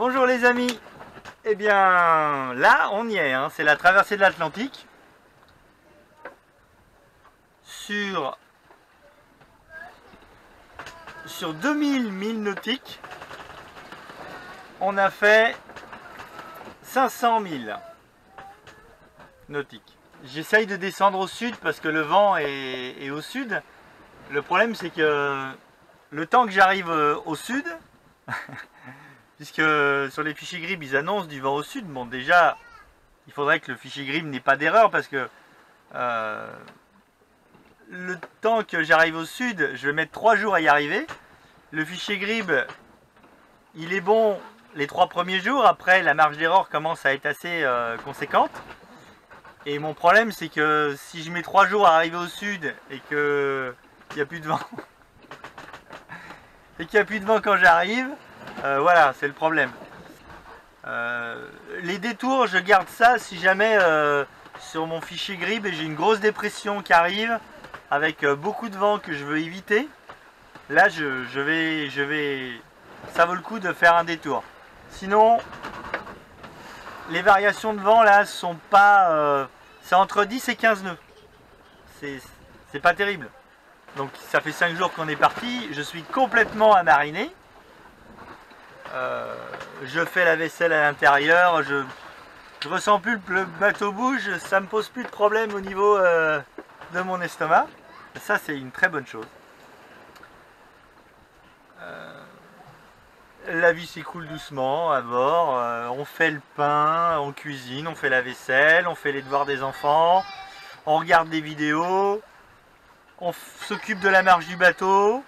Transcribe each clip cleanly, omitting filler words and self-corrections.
Bonjour les amis. Eh bien là on y est, hein. C'est la traversée de l'Atlantique. Sur 2000 milles nautiques, on a fait 500 milles nautiques. J'essaye de descendre au sud parce que le vent est au sud. Le problème c'est que le temps que j'arrive au sud, puisque sur les fichiers GRIB ils annoncent du vent au sud, bon déjà il faudrait que le fichier GRIB n'ait pas d'erreur parce que le temps que j'arrive au sud, je vais mettre 3 jours à y arriver. Le fichier GRIB il est bon les 3 premiers jours, après la marge d'erreur commence à être assez conséquente. Et mon problème c'est que si je mets 3 jours à arriver au sud et qu'il n'y a plus de vent, et qu'il n'y a plus de vent quand j'arrive, voilà, c'est le problème. Les détours, je garde ça si jamais sur mon fichier GRIB et j'ai une grosse dépression qui arrive avec beaucoup de vent que je veux éviter. Là, ça vaut le coup de faire un détour. Sinon, les variations de vent là sont pas, c'est entre 10 et 15 nœuds. C'est pas terrible. Donc ça fait 5 jours qu'on est parti. Je suis complètement amariné. Je fais la vaisselle à l'intérieur. Je ressens plus que le bateau bouge. Ça me pose plus de problème au niveau de mon estomac. Ça c'est une très bonne chose. La vie s'écoule doucement à bord. On fait le pain, on cuisine, on fait la vaisselle, on fait les devoirs des enfants, on regarde des vidéos, on s'occupe de la marche du bateau.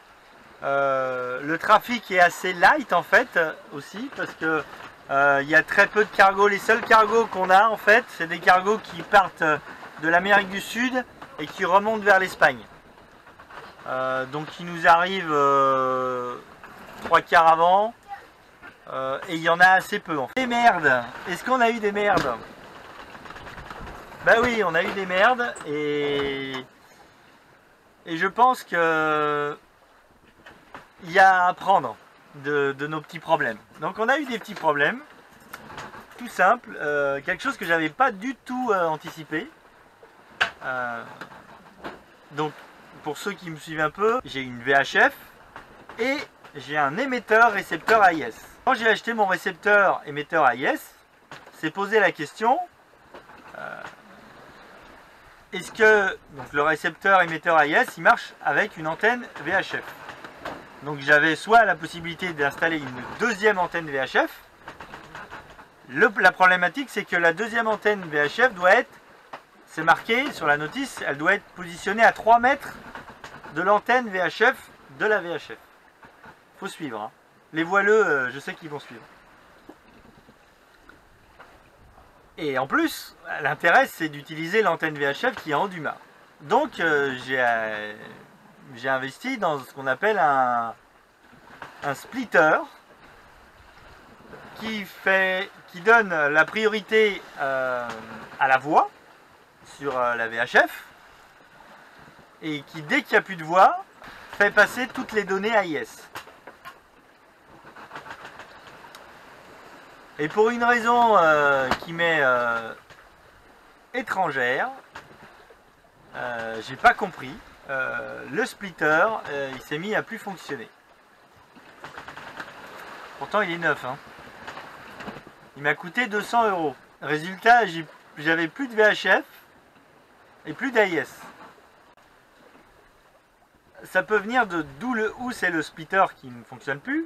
Le trafic est assez light en fait aussi parce que il y a très peu de cargos. Les seuls cargos qu'on a en fait, c'est des cargos qui partent de l'Amérique du Sud et qui remontent vers l'Espagne. Donc ils nous arrivent 3 quarts avant. Et il y en a assez peu en fait. Des merdes. Est-ce qu'on a eu des merdes? Bah oui, on a eu des merdes et je pense que il y a à apprendre de nos petits problèmes. Donc on a eu des petits problèmes, tout simple, quelque chose que j'avais pas du tout anticipé. Donc pour ceux qui me suivent un peu, j'ai une VHF et j'ai un émetteur-récepteur AIS. Quand j'ai acheté mon récepteur émetteur AIS, c'est posé la question est-ce que donc, le récepteur émetteur AIS il marche avec une antenne VHF? Donc j'avais soit la possibilité d'installer une deuxième antenne VHF. La problématique c'est que la deuxième antenne VHF doit être, c'est marqué sur la notice, elle doit être positionnée à 3 mètres de l'antenne VHF de la VHF. Faut suivre, hein. Les voileux, je sais qu'ils vont suivre. Et en plus, l'intérêt c'est d'utiliser l'antenne VHF qui est en Duma. Donc j'ai investi dans ce qu'on appelle un splitter qui donne la priorité à la voix sur la VHF et qui, dès qu'il n'y a plus de voix, fait passer toutes les données AIS. Et pour une raison qui m'est étrangère, j'ai pas compris, le splitter il s'est mis à plus fonctionner. Pourtant il est neuf, hein. Il m'a coûté 200 €. Résultat, j'avais plus de VHF et plus d'AIS. Ça peut venir de où c'est le splitter qui ne fonctionne plus,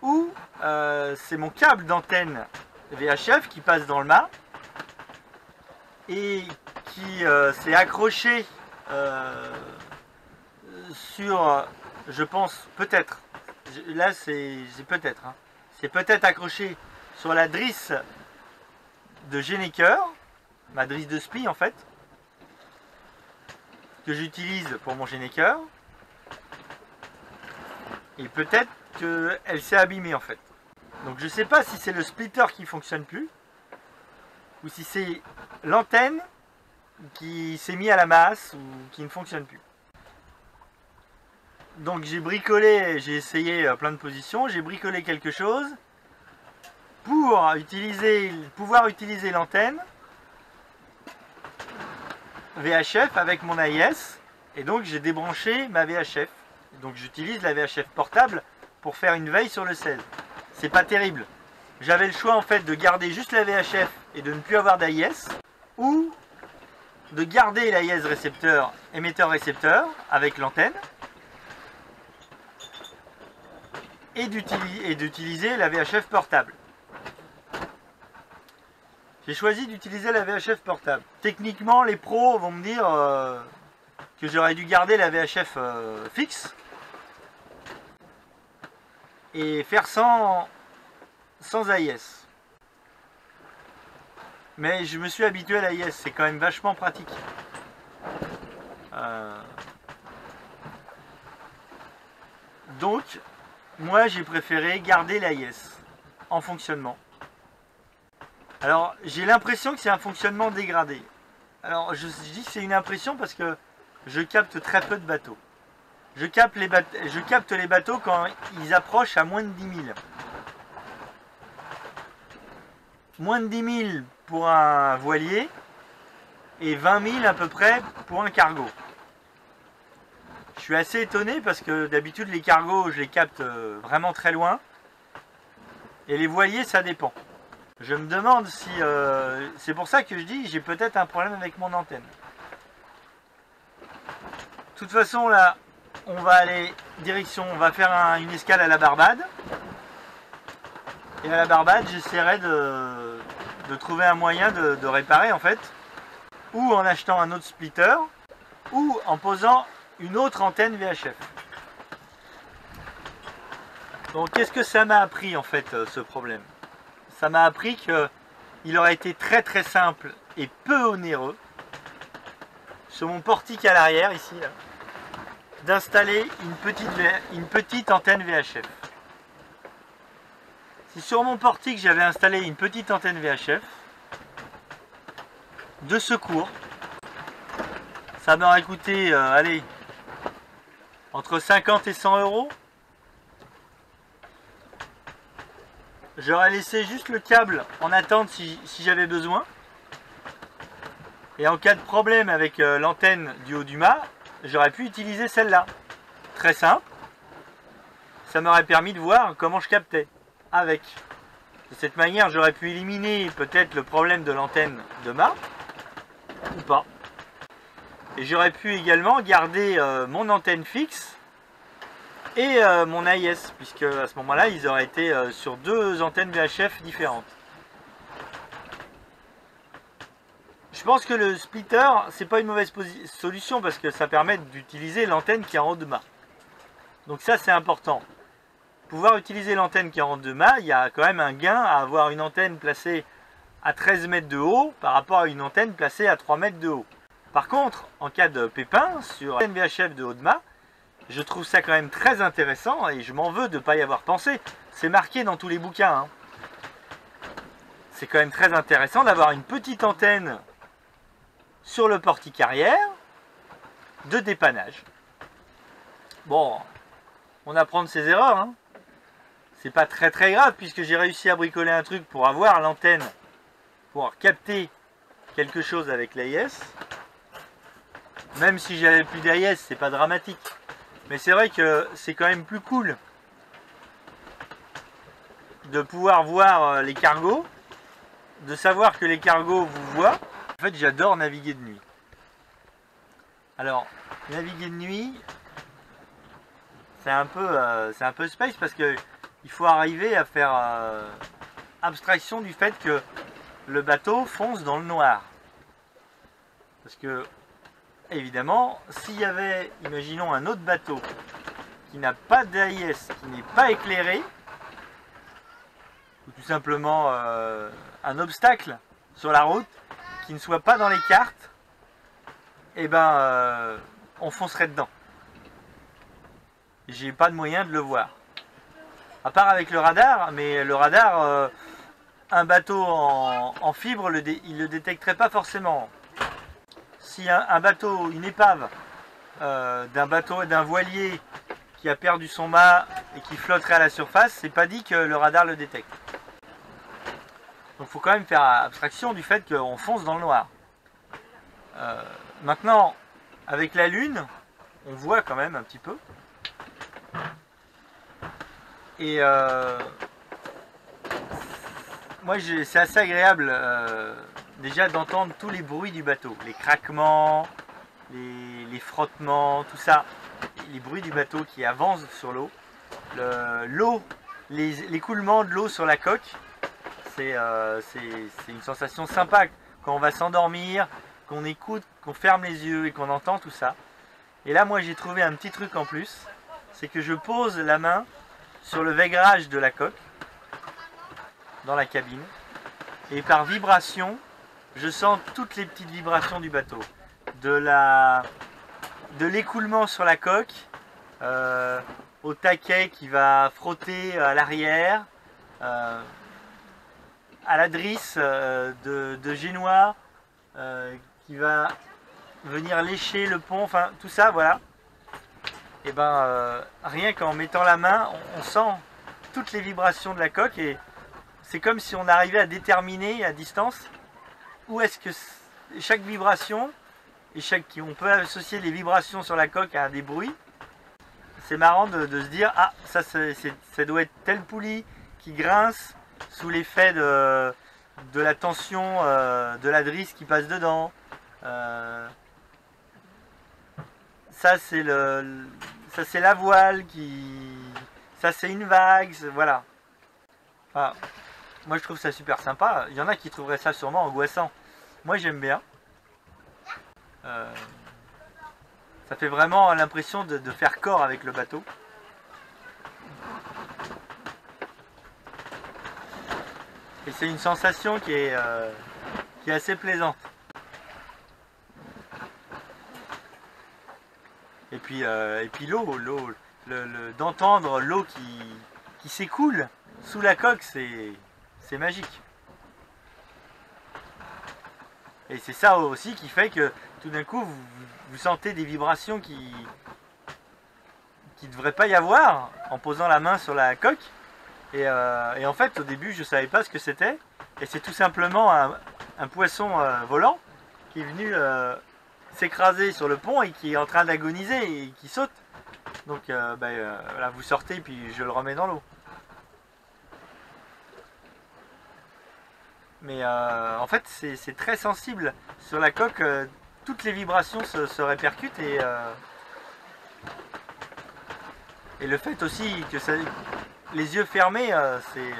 ou c'est mon câble d'antenne VHF qui passe dans le mât et qui s'est accroché sur, je pense peut-être, là c'est peut-être, hein, c'est peut-être accroché sur la drisse de Genneker, ma drisse de spi en fait, que j'utilise pour mon Genneker, et peut-être qu'elle s'est abîmée en fait. Donc je sais pas si c'est le splitter qui fonctionne plus ou si c'est l'antenne qui s'est mis à la masse ou qui ne fonctionne plus. Donc j'ai bricolé, j'ai essayé plein de positions, j'ai bricolé quelque chose pour pouvoir utiliser l'antenne VHF avec mon AIS. Et donc j'ai débranché ma VHF. Donc j'utilise la VHF portable pour faire une veille sur le 16. C'est pas terrible. J'avais le choix en fait de garder juste la VHF et de ne plus avoir d'AIS, ou de garder l'AIS récepteur, émetteur-récepteur avec l'antenne, et d'utiliser la VHF portable. J'ai choisi d'utiliser la VHF portable. Techniquement, les pros vont me dire que j'aurais dû garder la VHF fixe et faire sans AIS. Mais je me suis habitué à l'AIS, c'est quand même vachement pratique. Donc, moi j'ai préféré garder l'AIS en fonctionnement. Alors, j'ai l'impression que c'est un fonctionnement dégradé. Alors, je dis que c'est une impression parce que je capte très peu de bateaux. Je capte les bateaux quand ils approchent à moins de 10 000. Moins de 10 000 pour un voilier et 20 000 à peu près pour un cargo. Je suis assez étonné parce que d'habitude les cargos je les capte vraiment très loin et les voiliers ça dépend. Je me demande si... c'est pour ça que je dis j'ai peut-être un problème avec mon antenne. De toute façon là on va aller direction, on va faire une escale à la Barbade. Et à la Barbade j'essaierai de trouver un moyen de réparer en fait, ou en achetant un autre splitter, ou en posant une autre antenne VHF. Donc qu'est-ce que ça m'a appris en fait ce problème? Ça m'a appris qu'il aurait été très très simple et peu onéreux sur mon portique à l'arrière ici d'installer une petite antenne VHF. Si sur mon portique j'avais installé une petite antenne VHF de secours, ça m'aurait coûté allez, entre 50 et 100 euros. J'aurais laissé juste le câble en attente si j'avais besoin. Et en cas de problème avec l'antenne du haut du mât, j'aurais pu utiliser celle-là. Très simple. Ça m'aurait permis de voir comment je captais avec. De cette manière, j'aurais pu éliminer peut-être le problème de l'antenne de mât, ou pas. Et j'aurais pu également garder mon antenne fixe et mon AIS, puisque à ce moment-là, ils auraient été sur deux antennes VHF différentes. Je pense que le splitter, c'est pas une mauvaise solution parce que ça permet d'utiliser l'antenne qui est en haut de mât. Donc ça, c'est important. Pouvoir utiliser l'antenne qui est en haut de mât, il y a quand même un gain à avoir une antenne placée à 13 mètres de haut par rapport à une antenne placée à 3 mètres de haut. Par contre, en cas de pépin sur une VHF de haut de mât, je trouve ça quand même très intéressant et je m'en veux de ne pas y avoir pensé. C'est marqué dans tous les bouquins. Hein. C'est quand même très intéressant d'avoir une petite antenne sur le portique arrière de dépannage. Bon, on apprend de ses erreurs. Hein. C'est pas très très grave puisque j'ai réussi à bricoler un truc pour avoir l'antenne, pour capter quelque chose avec l'AIS. Même si j'avais plus d'AIS, c'est pas dramatique. Mais c'est vrai que c'est quand même plus cool de pouvoir voir les cargos, de savoir que les cargos vous voient. En fait, j'adore naviguer de nuit. Alors, naviguer de nuit, c'est un peu space parce que il faut arriver à faire abstraction du fait que le bateau fonce dans le noir. Parce que, évidemment, s'il y avait, imaginons, un autre bateau qui n'a pas d'AIS, qui n'est pas éclairé, ou tout simplement un obstacle sur la route, qui ne soit pas dans les cartes, eh ben, on foncerait dedans. J'ai pas de moyen de le voir. À part avec le radar, mais le radar, un bateau en fibre, il le détecterait pas forcément. Si un bateau, une épave d'un voilier qui a perdu son mât et qui flotterait à la surface, c'est pas dit que le radar le détecte. Donc il faut quand même faire abstraction du fait qu'on fonce dans le noir. Maintenant, avec la lune, on voit quand même un petit peu. Et moi, c'est assez agréable déjà d'entendre tous les bruits du bateau. Les craquements, les frottements, tout ça. Les bruits du bateau qui avance sur l'eau. L'écoulement de l'eau sur la coque. C'est une sensation sympa quand on va s'endormir, qu'on écoute, qu'on ferme les yeux et qu'on entend tout ça. Et là, moi, j'ai trouvé un petit truc en plus. C'est que je pose la main sur le vaigrage de la coque, dans la cabine. Et par vibration, je sens toutes les petites vibrations du bateau. De l'écoulement sur la coque, au taquet qui va frotter à l'arrière, à la drisse de génois qui va venir lécher le pont, enfin tout ça, voilà. Et ben rien qu'en mettant la main, on sent toutes les vibrations de la coque et c'est comme si on arrivait à déterminer à distance où est-ce que chaque vibration et on peut associer les vibrations sur la coque à des bruits. C'est marrant de se dire ah ça doit être telle poulie qui grince sous l'effet de la tension de la drisse qui passe dedans. Ça c'est la voile ça c'est une vague, voilà. Enfin, moi je trouve ça super sympa. Il y en a qui trouveraient ça sûrement angoissant. Moi j'aime bien. Ça fait vraiment l'impression de faire corps avec le bateau. Et c'est une sensation qui est assez plaisante. Et puis l'eau, d'entendre l'eau qui s'écoule sous la coque, c'est magique. Et c'est ça aussi qui fait que tout d'un coup vous sentez des vibrations qui ne devraient pas y avoir en posant la main sur la coque. Et en fait au début je ne savais pas ce que c'était. Et c'est tout simplement un poisson volant qui est venu s'écraser sur le pont et qui est en train d'agoniser et qui saute. Donc là vous sortez puis je le remets dans l'eau. Mais en fait c'est très sensible sur la coque, toutes les vibrations se répercutent et le fait aussi que les yeux fermés c'est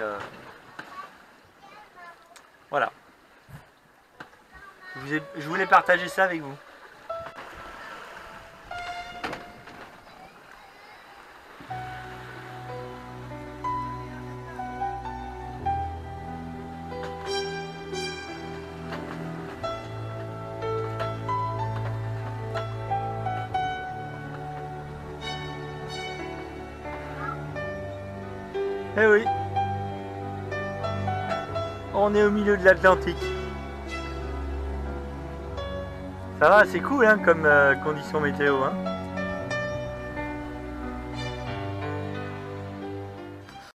voilà. Je voulais partager ça avec vous. Eh oui, on est au milieu de l'Atlantique. Ça va, c'est cool hein, comme condition météo. Hein.